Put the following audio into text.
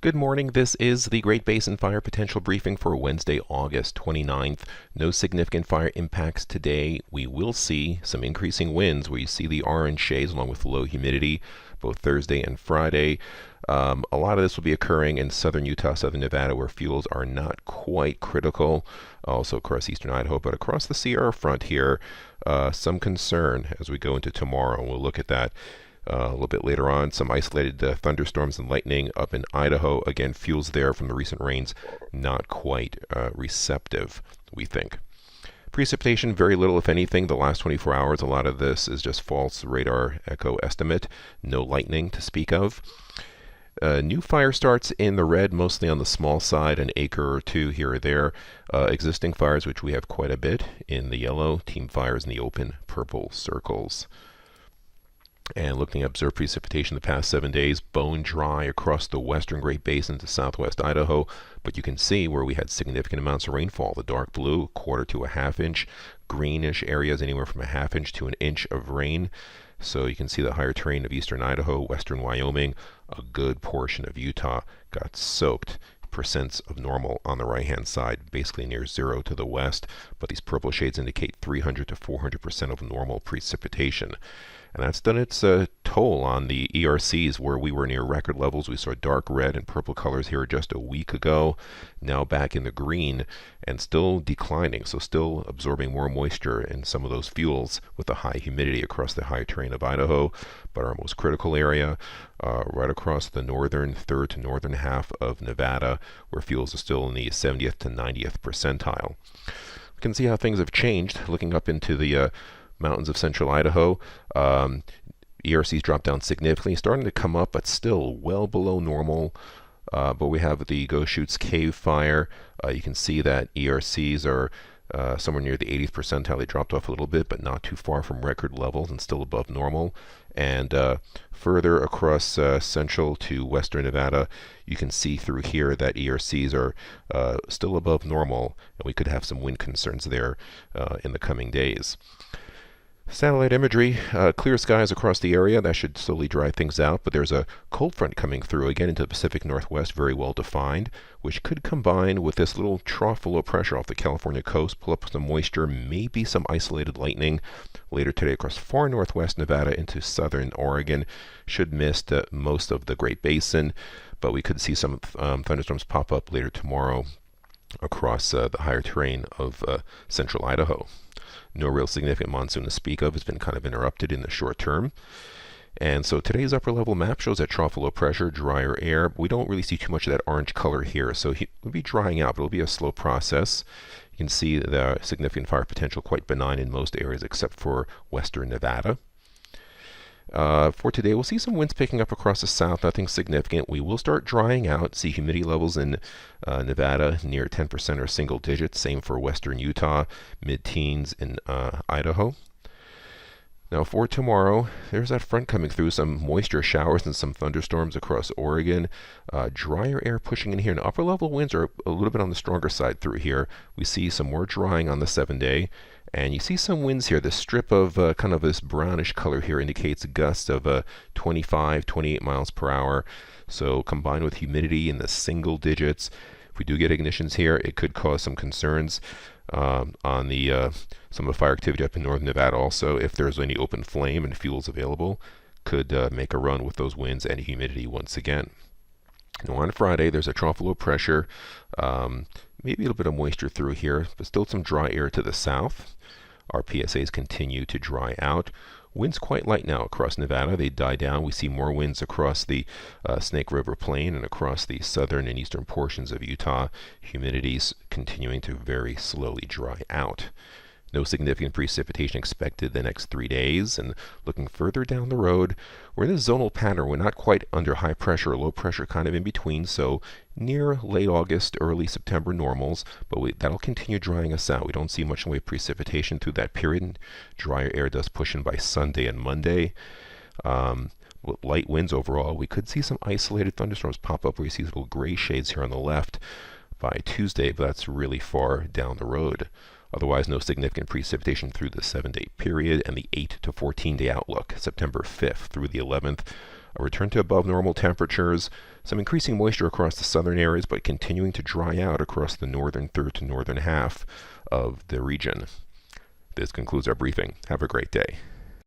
Good morning. This is the Great Basin Fire Potential Briefing for Wednesday, August 29th. No significant fire impacts today. We will see some increasing winds where you see the orange shades along with low humidity both Thursday and Friday. A lot of this will be occurring in southern Utah, southern Nevada, where fuels are not quite critical. Also across eastern Idaho, but across the Sierra front here, some concern as we go into tomorrow. We'll look at that a little bit later on. Some isolated thunderstorms and lightning up in Idaho. Again, fuels there from the recent rains not quite receptive, we think. Precipitation, very little if anything. The last 24 hours, a lot of this is just false radar echo estimate. No lightning to speak of. New fire starts in the red, mostly on the small side, an acre or two here or there. Existing fires, which we have quite a bit, in the yellow. Team fires in the open purple circles. And looking at observed precipitation the past 7 days, bone dry across the western Great Basin to southwest Idaho. But you can see where we had significant amounts of rainfall. The dark blue, a quarter to a half inch. Greenish areas anywhere from a half inch to an inch of rain. So you can see the higher terrain of eastern Idaho, western Wyoming. A good portion of Utah got soaked. Percents of normal on the right-hand side, basically near zero to the west. But these purple shades indicate 300 to 400% of normal precipitation. And that's done its toll on the ERCs where we were near record levels. We saw dark red and purple colors here just a week ago. Now back in the green and still declining, so still absorbing more moisture in some of those fuels with the high humidity across the high terrain of Idaho. But our most critical area, right across the northern third to northern half of Nevada, where fuels are still in the 70th to 90th percentile. We can see how things have changed looking up into the mountains of central Idaho. ERCs dropped down significantly, starting to come up, but still well below normal. But we have the Ghost Chutes Cave fire. You can see that ERCs are somewhere near the 80th percentile. They dropped off a little bit, but not too far from record levels and still above normal. And further across central to western Nevada, you can see through here that ERCs are still above normal, and we could have some wind concerns there in the coming days. Satellite imagery, clear skies across the area. That should slowly dry things out, but there's a cold front coming through again into the Pacific Northwest, very well defined, which could combine with this little trough of low pressure off the California coast, pull up some moisture, maybe some isolated lightning later today across far northwest Nevada into southern Oregon. Should miss most of the Great Basin, but we could see some thunderstorms pop up later tomorrow across the higher terrain of central Idaho. No real significant monsoon to speak of. It's been kind of interrupted in the short term. And so today's upper level map shows that trough of low pressure, drier air. We don't really see too much of that orange color here. So it will be drying out, but it'll be a slow process. You can see the significant fire potential quite benign in most areas except for western Nevada. For today, we'll see some winds picking up across the south, nothing significant. We will start drying out, see humidity levels in Nevada near 10% or single digits. Same for western Utah, mid-teens in Idaho. Now for tomorrow, there's that front coming through, some moisture showers and some thunderstorms across Oregon. Drier air pushing in here, and upper level winds are a little bit on the stronger side through here. We see some more drying on the 7-day. And you see some winds here. This strip of kind of this brownish color here indicates gusts of 25, 28 miles per hour. So combined with humidity in the single digits, if we do get ignitions here, it could cause some concerns on the some of the fire activity up in northern Nevada. Also, if there's any open flame and fuels available, could make a run with those winds and humidity once again. Now on Friday, there's a trough of low pressure. Maybe a little bit of moisture through here, but still some dry air to the south. Our PSAs continue to dry out. Winds quite light now across Nevada. They die down. We see more winds across the Snake River Plain and across the southern and eastern portions of Utah. Humidity's continuing to very slowly dry out. No significant precipitation expected the next 3 days. And looking further down the road, we're in a zonal pattern. We're not quite under high pressure or low pressure, kind of in between. So near late August, early September normals, but that'll continue drying us out. We don't see much in the way of precipitation through that period. Drier air does push in by Sunday and Monday. With light winds overall, we could see some isolated thunderstorms pop up where you see little gray shades here on the left by Tuesday, but that's really far down the road. Otherwise, no significant precipitation through the 7-day period and the 8 to 14-day outlook, September 5th through the 11th. A return to above normal temperatures, some increasing moisture across the southern areas, but continuing to dry out across the northern third to northern half of the region. This concludes our briefing. Have a great day.